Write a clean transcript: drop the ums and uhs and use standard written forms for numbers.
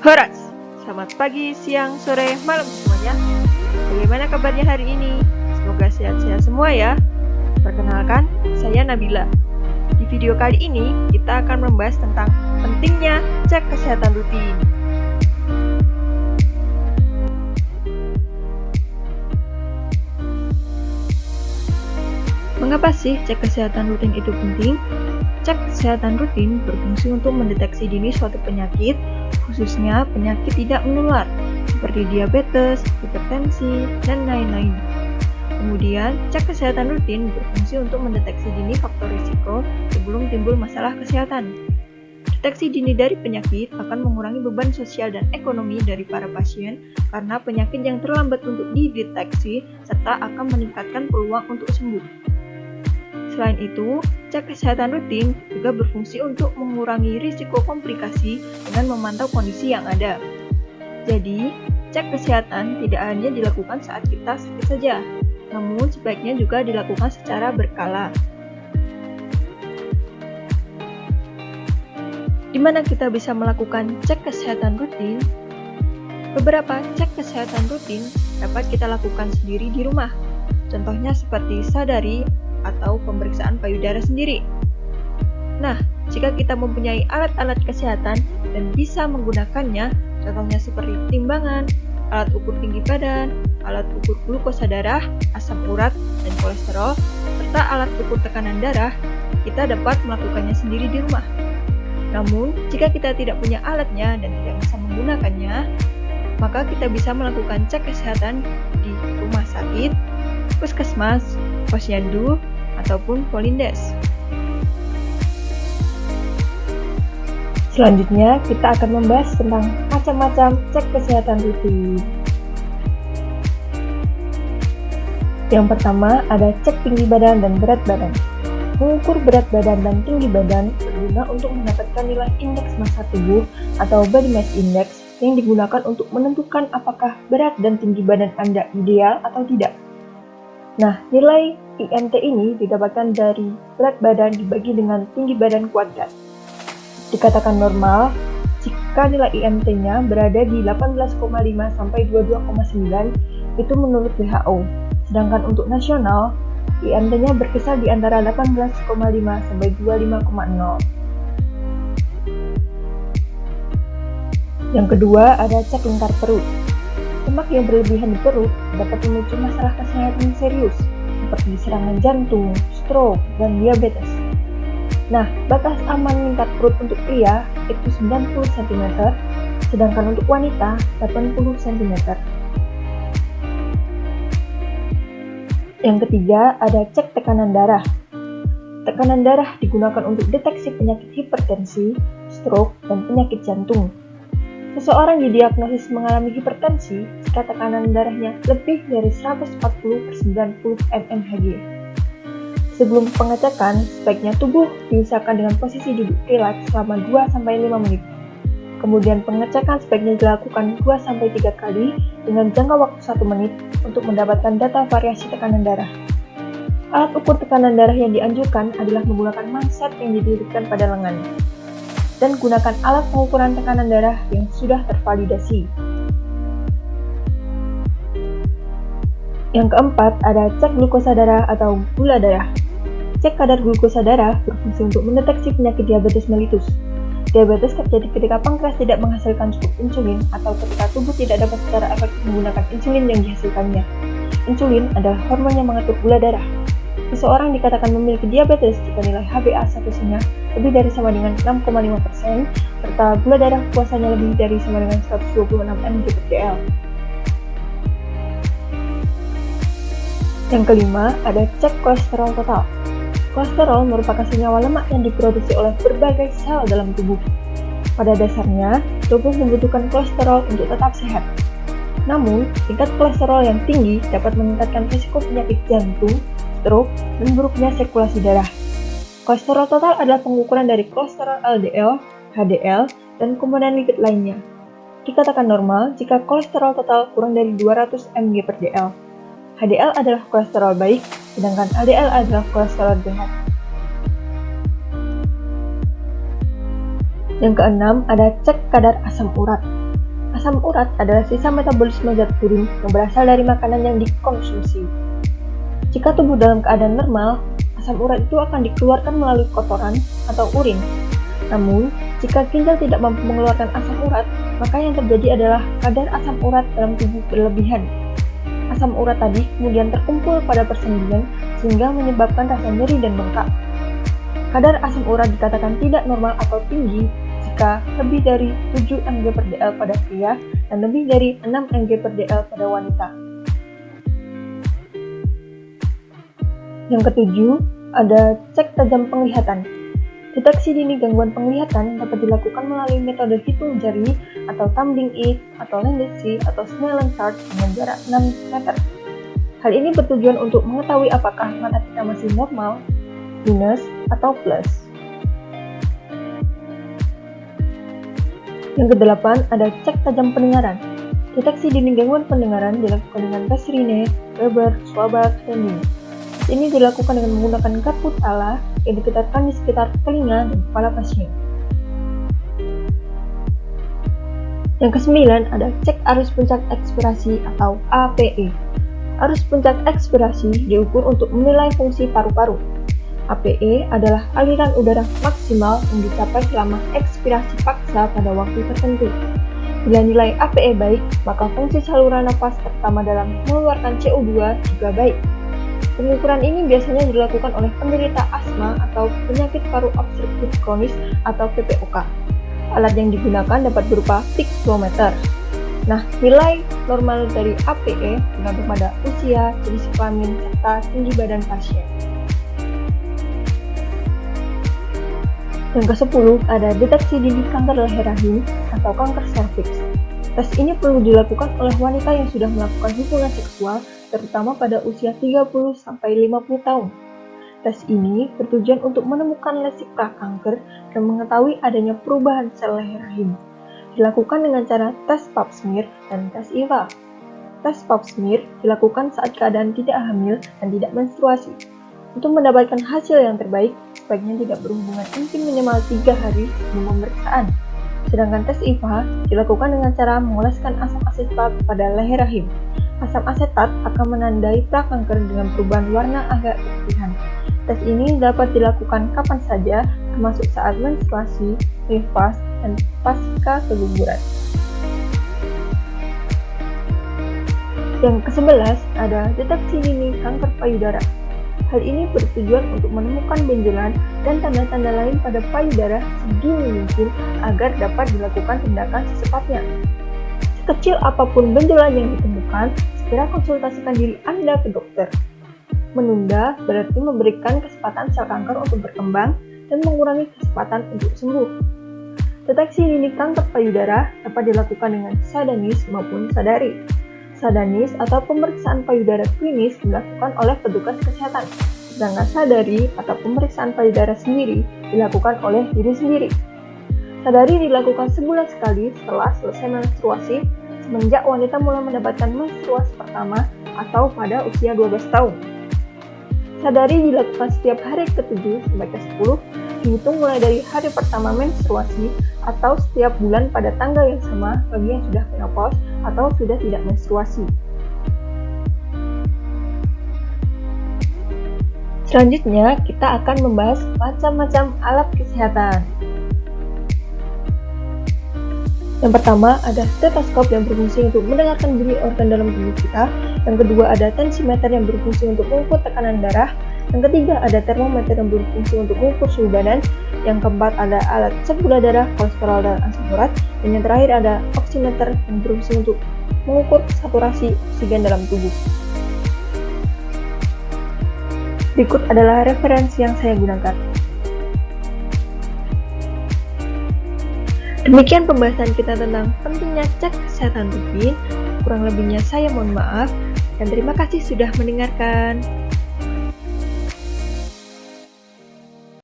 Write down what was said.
Horas, selamat pagi, siang, sore, malam semuanya. Bagaimana kabarnya hari ini? Semoga sehat-sehat semua ya. Perkenalkan, saya Nabila. Di video kali ini, kita akan membahas tentang pentingnya cek kesehatan rutin. Mengapa sih cek kesehatan rutin itu penting? Cek kesehatan rutin berfungsi untuk mendeteksi dini suatu penyakit, khususnya penyakit tidak menular, seperti diabetes, hipertensi, dan lain-lain. Kemudian, cek kesehatan rutin berfungsi untuk mendeteksi dini faktor risiko sebelum timbul masalah kesehatan. Deteksi dini dari penyakit akan mengurangi beban sosial dan ekonomi dari para pasien karena penyakit yang terlambat untuk dideteksi serta akan meningkatkan peluang untuk sembuh. Selain itu, cek kesehatan rutin juga berfungsi untuk mengurangi risiko komplikasi dengan memantau kondisi yang ada. Jadi, cek kesehatan tidak hanya dilakukan saat kita sakit saja, namun sebaiknya juga dilakukan secara berkala. Di mana kita bisa melakukan cek kesehatan rutin? Beberapa cek kesehatan rutin dapat kita lakukan sendiri di rumah. Contohnya seperti sadari atau pemeriksaan payudara sendiri. Nah, jika kita mempunyai alat-alat kesehatan dan bisa menggunakannya, contohnya seperti timbangan, alat ukur tinggi badan, alat ukur glukosa darah, asam urat, dan kolesterol, serta alat ukur tekanan darah, kita dapat melakukannya sendiri di rumah. Namun, jika kita tidak punya alatnya dan tidak bisa menggunakannya, maka kita bisa melakukan cek kesehatan di rumah sakit, puskesmas, posyandu, ataupun polindes. Selanjutnya, kita akan membahas tentang macam-macam cek kesehatan rutin. Yang pertama, ada cek tinggi badan dan berat badan. Mengukur berat badan dan tinggi badan berguna untuk mendapatkan nilai indeks massa tubuh atau body mass index yang digunakan untuk menentukan apakah berat dan tinggi badan Anda ideal atau tidak. Nah, nilai IMT ini didapatkan dari berat badan dibagi dengan tinggi badan kuadrat. Dikatakan normal jika nilai IMT-nya berada di 18,5 sampai 22,9 itu menurut WHO. Sedangkan untuk nasional, IMT-nya berkisar di antara 18,5 sampai 25,0. Yang kedua, ada cek lingkar perut. Lemak yang berlebihan di perut dapat memicu masalah kesehatan serius seperti serangan jantung, stroke, dan diabetes. Nah, batas aman lingkar perut untuk pria itu 90 cm, sedangkan untuk wanita 80 cm. Yang ketiga, ada cek tekanan darah. Tekanan darah digunakan untuk deteksi penyakit hipertensi, stroke, dan penyakit jantung. Seseorang didiagnosis mengalami hipertensi jika tekanan darahnya lebih dari 140/90 mmHg. Sebelum pengecekan, sebaiknya tubuh diusahakan dengan posisi duduk rileks selama 2-5 menit. Kemudian pengecekan sebaiknya dilakukan 2-3 kali dengan jangka waktu 1 menit untuk mendapatkan data variasi tekanan darah. Alat ukur tekanan darah yang dianjurkan adalah menggunakan manset yang didirikan pada lengan. Dan gunakan alat pengukuran tekanan darah yang sudah tervalidasi. Yang keempat, ada cek glukosa darah atau gula darah. Cek kadar glukosa darah berfungsi untuk mendeteksi penyakit diabetes mellitus. Diabetes terjadi ketika pankreas tidak menghasilkan cukup insulin atau ketika tubuh tidak dapat secara efektif menggunakan insulin yang dihasilkannya. Insulin adalah hormon yang mengatur gula darah. Seseorang dikatakan memiliki diabetes jika nilai HbA1c-nya lebih dari sama dengan 6,5% serta gula darah puasanya lebih dari sama dengan 126 mg/dl. Yang kelima, ada cek kolesterol total. Kolesterol merupakan senyawa lemak yang diproduksi oleh berbagai sel dalam tubuh. Pada dasarnya, tubuh membutuhkan kolesterol untuk tetap sehat. Namun, tingkat kolesterol yang tinggi dapat meningkatkan risiko penyakit jantung, stroke, dan buruknya sirkulasi darah. Kolesterol total adalah pengukuran dari kolesterol LDL, HDL, dan komponen lipid lainnya. Dikatakan normal jika kolesterol total kurang dari 200 mg/dl. HDL adalah kolesterol baik, sedangkan LDL adalah kolesterol jahat. Yang keenam, ada cek kadar asam urat. Asam urat adalah sisa metabolisme zat purin yang berasal dari makanan yang dikonsumsi. Jika tubuh dalam keadaan normal, asam urat itu akan dikeluarkan melalui kotoran atau urin. Namun, jika ginjal tidak mampu mengeluarkan asam urat, maka yang terjadi adalah kadar asam urat dalam tubuh berlebihan. Asam urat tadi kemudian terkumpul pada persendian sehingga menyebabkan rasa nyeri dan bengkak. Kadar asam urat dikatakan tidak normal atau tinggi jika lebih dari 7 mg/dl pada pria dan lebih dari 6 mg/dl pada wanita. Yang ketujuh, ada cek tajam penglihatan. Deteksi dini gangguan penglihatan dapat dilakukan melalui metode hitung jari atau tumbling age atau Landesi atau Snellen chart dengan jarak 6 meter. Hal ini bertujuan untuk mengetahui apakah mata kita masih normal, minus, atau plus. Yang kedelapan, ada cek tajam pendengaran. Deteksi dini gangguan pendengaran dilakukan dengan tes Rine, Weber, Schwabach, dan Lee. Tes ini dilakukan dengan menggunakan kaput ala yang diketatkan di sekitar telinga dan kepala pasien. Yang kesembilan, ada cek arus puncak ekspirasi atau APE. Arus puncak ekspirasi diukur untuk menilai fungsi paru-paru. APE adalah aliran udara maksimal yang dicapai selama ekspirasi paksa pada waktu tertentu. Bila nilai APE baik, maka fungsi saluran napas terutama dalam mengeluarkan CO2 juga baik. Pengukuran ini biasanya dilakukan oleh penderita asma atau penyakit paru obstruktif kronis atau PPOK. Alat yang digunakan dapat berupa piktometer. Nah, nilai normal dari APE tergantung pada usia, jenis kelamin, serta tinggi badan pasien. Yang ke-10 ada deteksi dini kanker leher rahim atau kanker serviks. Tes ini perlu dilakukan oleh wanita yang sudah melakukan hubungan seksual terutama pada usia 30-50 tahun. Tes ini bertujuan untuk menemukan lesi prakanker dan mengetahui adanya perubahan sel leher rahim. Dilakukan dengan cara tes pap smear dan tes IVA. Tes pap smear dilakukan saat keadaan tidak hamil dan tidak menstruasi. Untuk mendapatkan hasil yang terbaik, sebaiknya tidak berhubungan intim minimal 3 hari sebelum pemeriksaan. Sedangkan tes IVA dilakukan dengan cara mengoleskan asam asetat pada leher rahim. Asam asetat akan menandai prakanker dengan perubahan warna agak keputihan. Tes ini dapat dilakukan kapan saja, termasuk saat menstruasi, nifas, dan pasca keguguran. Yang ke-11 ada deteksi dini kanker payudara. Hal ini bertujuan untuk menemukan benjolan dan tanda-tanda lain pada payudara sedini mungkin agar dapat dilakukan tindakan secepatnya. Sekecil apapun benjolan yang ditemukan, segera konsultasikan diri Anda ke dokter. Menunda berarti memberikan kesempatan sel kanker untuk berkembang dan mengurangi kesempatan untuk sembuh. Deteksi dini kanker payudara dapat dilakukan dengan sadanis maupun sadari. Sadanis atau pemeriksaan payudara klinis dilakukan oleh petugas kesehatan, sedangkan sadari atau pemeriksaan payudara sendiri dilakukan oleh diri sendiri. Sadari dilakukan sebulan sekali setelah selesai menstruasi semenjak wanita mulai mendapatkan menstruasi pertama atau pada usia 12 tahun. Sadari dilakukan setiap hari ke-7 sampai ke-10 dihitung mulai dari hari pertama menstruasi atau setiap bulan pada tanggal yang sama bagi yang sudah menopause atau sudah tidak menstruasi. Selanjutnya, kita akan membahas macam-macam alat kesehatan. Yang pertama, ada stetoskop yang berfungsi untuk mendengarkan bunyi organ dalam tubuh kita. Yang kedua, ada tensimeter yang berfungsi untuk mengukur tekanan darah. Yang ketiga, ada termometer yang berfungsi untuk mengukur suhu badan. Yang keempat, ada alat cek gula darah, kolesterol, dan asam urat. Dan yang terakhir, ada oximeter yang berfungsi untuk mengukur saturasi oksigen dalam tubuh. Berikut adalah referensi yang saya gunakan. Demikian pembahasan kita tentang pentingnya cek kesehatan rutin. Kurang lebihnya saya mohon maaf dan terima kasih sudah mendengarkan.